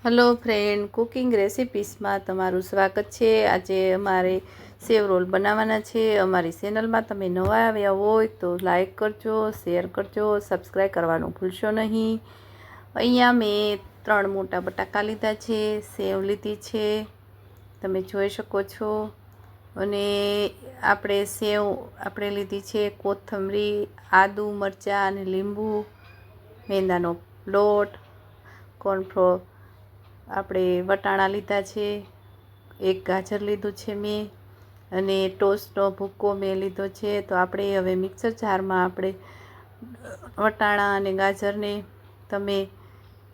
Hello friend, cooking રેસિપીસમાં તમારું સ્વાગત છે। આજે અમારે સેવ રોલ બનાવવાના છે। અમારી ચેનલમાં તમે નવા આવ્યા હોય તો લાઈક કરજો, શેર કરજો, સબસ્ક્રાઈબ કરવાનું ભૂલશો નહીં। અહીંયા મેં 3 મોટા બટાકા લીધા છે, સેવ લીધી છે, તમે જોઈ શકો છો। અને આપણે લીધી છે કોથમરી, આદુ, મરચાં અને લીંબુ, મેંદાનો લોટ, કોર્નફ્લોર, આપણે વટાણા લીધા છે, એક ગાજર લીધું છે મેં, અને ટોસ્ટનો ભૂકો મેં લીધો છે। તો આપણે હવે મિક્સર જારમાં આપણે વટાણા અને ગાજરને તમે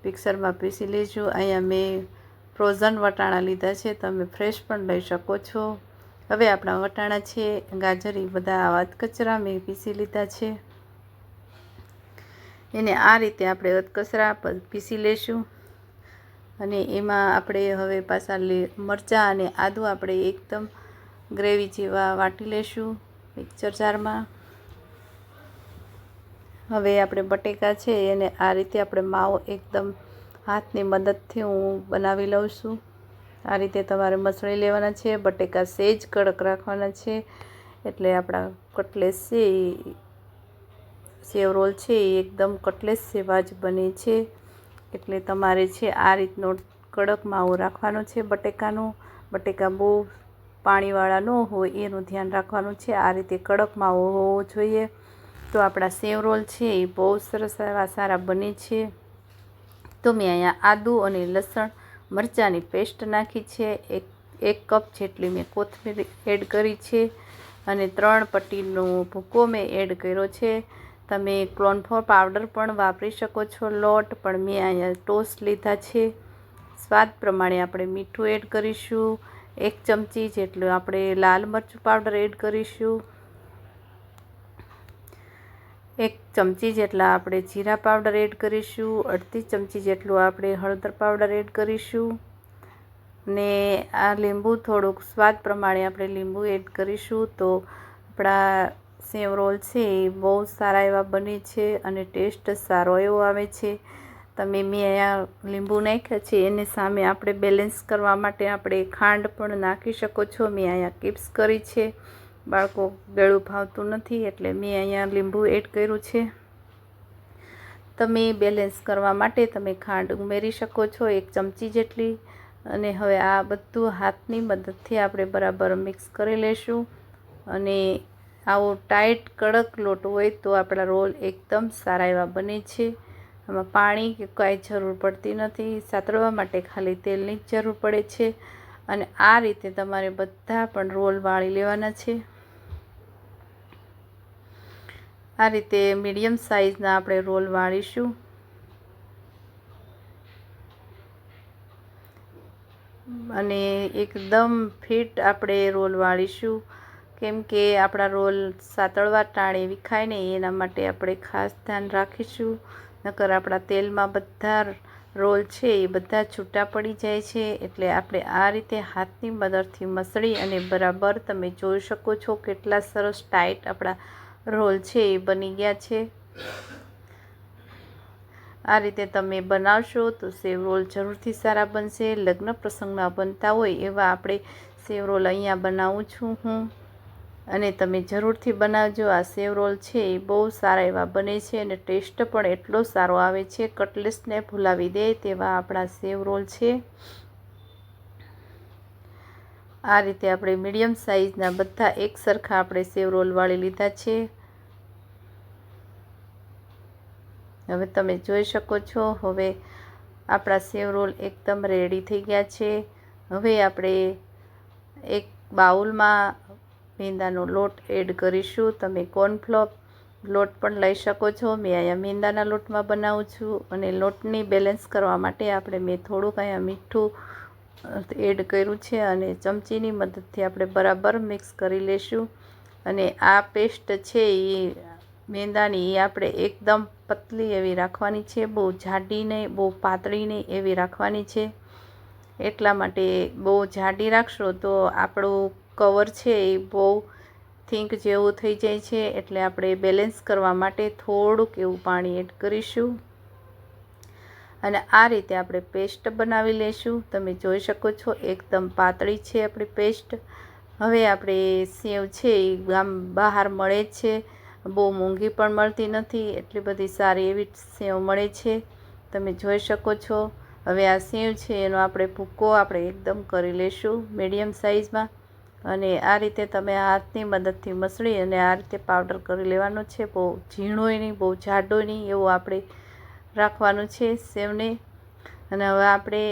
મિક્સરમાં પીસી લેજો। અહીંયા મેં ફ્રોઝન વટાણા લીધા છે, તમે ફ્રેશ પણ લઈ શકો છો। હવે આપણા વટાણા છે, ગાજર એ બધા આવા કચરા મેં પીસી લીધા છે, એને આ રીતે આપણે અધકચરા પીસી લેશું। અને એમાં આપણે હવે પાછા મરચાં અને આદું આપણે એકદમ ગ્રેવી જેવા વાટી લેશું મિક્સર જારમાં। હવે આપણે બટેકા છે એને આ રીતે આપણે માવો એકદમ હાથની મદદથી હું બનાવી લઉં છું। આ રીતે તમારે મસળી લેવાના છે, બટેકા સેજ કડક રાખવાના છે, એટલે આપણા કટલેસ છે સેવ રોલ છે એ એકદમ કટલેસ જેવા જ બને છે। એટલે તમારે છે આ રીતનો કડક માવો રાખવાનો છે બટેકા બહુ પાણીવાળા ન હોય એનું ધ્યાન રાખવાનું છે। આ રીતે કડક માવો હોવો જોઈએ, તો આપણા સેવ રોલ છે એ બહુ સરસ એવા સારા બને છે। તો મેં અહીંયા આદુ અને લસણ મરચાંની પેસ્ટ નાખી છે, એક કપ જેટલી મેં કોથમીર એડ કરી છે, અને 3 પટ્ટીનો ભૂકો મેં એડ કર્યો છે। તમે કોર્નફ્લોર પાવડર પણ વાપરી શકો છો, લોટ પણ મેં અહીંયા ટોસ્ટ લીધા છે। સ્વાદ પ્રમાણે આપણે મીઠું એડ કરીશું, 1 ચમચી જેટલું આપણે લાલ મરચું પાવડર એડ કરીશું, 1 ચમચી જેટલા આપણે જીરા પાવડર એડ કરીશું, 1/2 ચમચી જેટલું આપણે હળદર પાવડર એડ કરીશું, ને આ લીંબુ થોડુંક સ્વાદ પ્રમાણે આપણે લીંબુ એડ કરીશું। તો આપણા સેવ રોલ છે એ બહુ સારા એવા બને છે અને ટેસ્ટ સારો એવો આવે છે। મેં અહીંયા લીંબુ નાખ્યા છે, એને સામે આપણે બેલેન્સ કરવા માટે આપણે ખાંડ પણ નાખી શકો છો। મેં અહીંયા કિપ્સ કરી છે, બાળકો ગળ્યું ભાવતું નથી એટલે મેં અહીંયા લીંબુ એડ કર્યું છે। તમે બેલેન્સ કરવા માટે તમે ખાંડ ઉમેરી શકો છો, 1 ચમચી જેટલી। અને હવે આ બધું હાથની મદદથી આપણે બરાબર મિક્સ કરી લેશું। અને આવો ટાઈટ કડક લોટ હોય તો આપણા રોલ એકદમ સારા એવા બને છે। આમાં પાણી કે કાંઈ જરૂર પડતી નથી, સાતળવા માટે ખાલી તેલની જ જરૂર પડે છે। અને આ રીતે તમારે બધા પણ રોલ વાળી લેવાના છે। આ રીતે મીડિયમ સાઇઝના આપણે રોલ વાળીશું, અને એકદમ ફિટ આપણે રોલ વાળીશું, કેમ કે આપણા રોલ સાતળવા ટાણે વિખાય નહીં એના માટે આપણે ખાસ ધ્યાન રાખીશું, નકર આપણા તેલમાં બધા રોલ છે એ બધા છૂટા પડી જાય છે। એટલે આપણે આ રીતે હાથની મદદથી મસળી અને બરાબર તમે જોઈ શકો છો કેટલા સરસ ટાઈટ આપણા રોલ છે એ બની ગયા છે। આ રીતે તમે બનાવશો તો સેવ રોલ જરૂરથી સારા બનશે। લગ્ન પ્રસંગમાં બનતા હોય એવા આપણે સેવ રોલ અહીંયા બનાવું છું હું, અને તમે જરૂરથી બનાવજો। આ સેવ રોલ છે એ બહુ સારા એવા બને છે અને ટેસ્ટ પણ એટલો સારો આવે છે, કટલેસને ભૂલાવી દે તેવા આપણા સેવ રોલ છે। આ રીતે આપણે મીડિયમ સાઇઝના બધા એક સરખા આપણે સેવ રોલ વાળી લીધા છે। હવે તમે જોઈ શકો છો, હવે આપણા સેવ રોલ એકદમ રેડી થઈ ગયા છે। હવે આપણે એક બાઉલમાં મેંદાનો લોટ એડ કરીશું, તમે કોર્નફ્લોર લોટ પણ લઈ શકો છો, મેં અહીંયા મેંદાના લોટમાં બનાવું છું। અને લોટની બેલેન્સ કરવા માટે મેં થોડુંક અહીંયા મીઠું એડ કર્યું છે, અને ચમચીની મદદથી આપણે બરાબર મિક્સ કરી લેશું। અને આ પેસ્ટ છે એ મેંદાની આપણે એકદમ પતલી એવી રાખવાની છે, બહુ જાડી નહીં બહુ પાતળી નહીં એવી રાખવાની છે। એટલા માટે બહુ જાડી રાખશો તો આપણું કવર છે એ બહુ થીક જેવું થઈ જાય છે, એટલે આપણે બેલેન્સ કરવા માટે થોડુંક એવું પાણી એડ કરીશું। અને આ રીતે આપણે પેસ્ટ બનાવી લઈશું. તમે જોઈ શકો છો એકદમ પાતળી છે આપણી પેસ્ટ. હવે આપણે સેવ છે એ બહાર મળે છે, બહુ મોંઘી પણ મળતી નથી, એટલી બધી સારી એવી સેવ મળે છે. તમે જોઈ શકો છો. હવે આ સેવ છે એનો આપણે ભૂકો આપણે એકદમ કરી લઈશું મીડિયમ સાઇઝમાં. અને આ રીતે તમે હાથની મદદથી મસળી અને આ રીતે પાવડર કરી લેવાનો છે. બહુ ઝીણોય નહીં, બહુ જાડોય નહીં, એવું આપણે રાખવાનું છે સેવને. અને હવે આપણે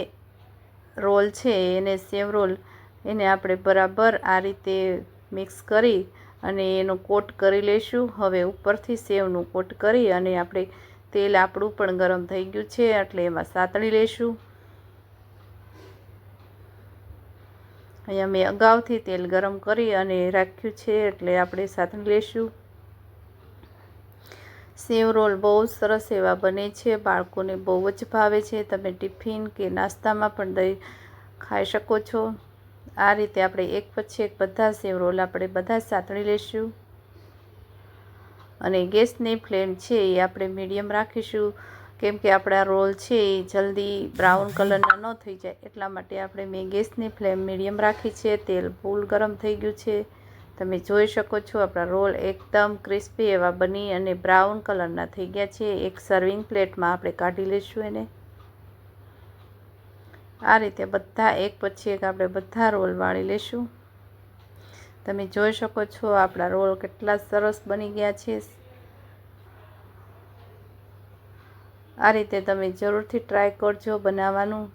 રોલ છે એને સેવ રોલ એને આપણે બરાબર આ રીતે મિક્સ કરી અને એનો કોટ કરી લઈશું. હવે ઉપરથી સેવનું કોટ કરી અને આપણે તેલ આપણું પણ ગરમ થઈ ગયું છે એટલે એમાં સાતળી લઈશું. અહીંયા મેં અગાઉથી તેલ ગરમ કરી અને રાખ્યું છે એટલે આપણે સાતળી લઈશું. સેવ રોલ બહુ સરસ એવા બને છે, બાળકોને બહુ જ ભાવે છે. તમે ટિફિન કે નાસ્તામાં પણ દહીં ખાઈ શકો છો. આ રીતે આપણે એક પછી એક બધા સેવ રોલ આપણે બધા સાતળી લઈશું. અને ગેસની ફ્લેમ છે એ આપણે મીડિયમ રાખીશું, કેમ કે આપણા રોલ છે એ જલ્દી બ્રાઉન કલરના ન થઈ જાય એટલા માટે આપણે મેં ગેસની ફ્લેમ મીડિયમ રાખી છે. તેલ ફૂલ ગરમ થઈ ગયું છે. તમે જોઈ શકો છો આપણા રોલ એકદમ ક્રિસ્પી એવા બની અને બ્રાઉન કલરના થઈ ગયા છે. એક સર્વિંગ પ્લેટમાં આપણે કાઢી લઈશું એને. આ રીતે બધા એક પછી એક આપણે બધા રોલ વાળી લઈશું. તમે જોઈ શકો છો આપણા રોલ કેટલા સરસ બની ગયા છે. આ રીતે તમે જરૂરથી ટ્રાય કરજો બનાવવાનું.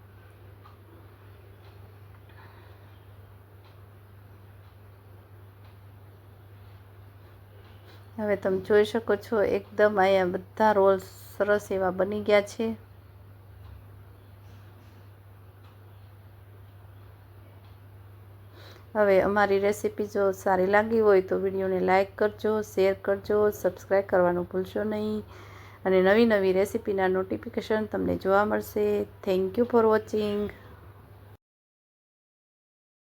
હવે તમે જોઈ શકો છો એકદમ અહીંયા બધા રોલ સરસ એવા બની ગયા છે. હવે અમારી રેસીપી જો સારી લાગી હોય તો વિડીયોને લાઇક કરજો, શેર કરજો, સબસ્ક્રાઈબ કરવાનું ભૂલશો નહીં. અને નવી નવી રેસીપીના નોટિફિકેશન તમને જોવા મળશે. Thank you for watching.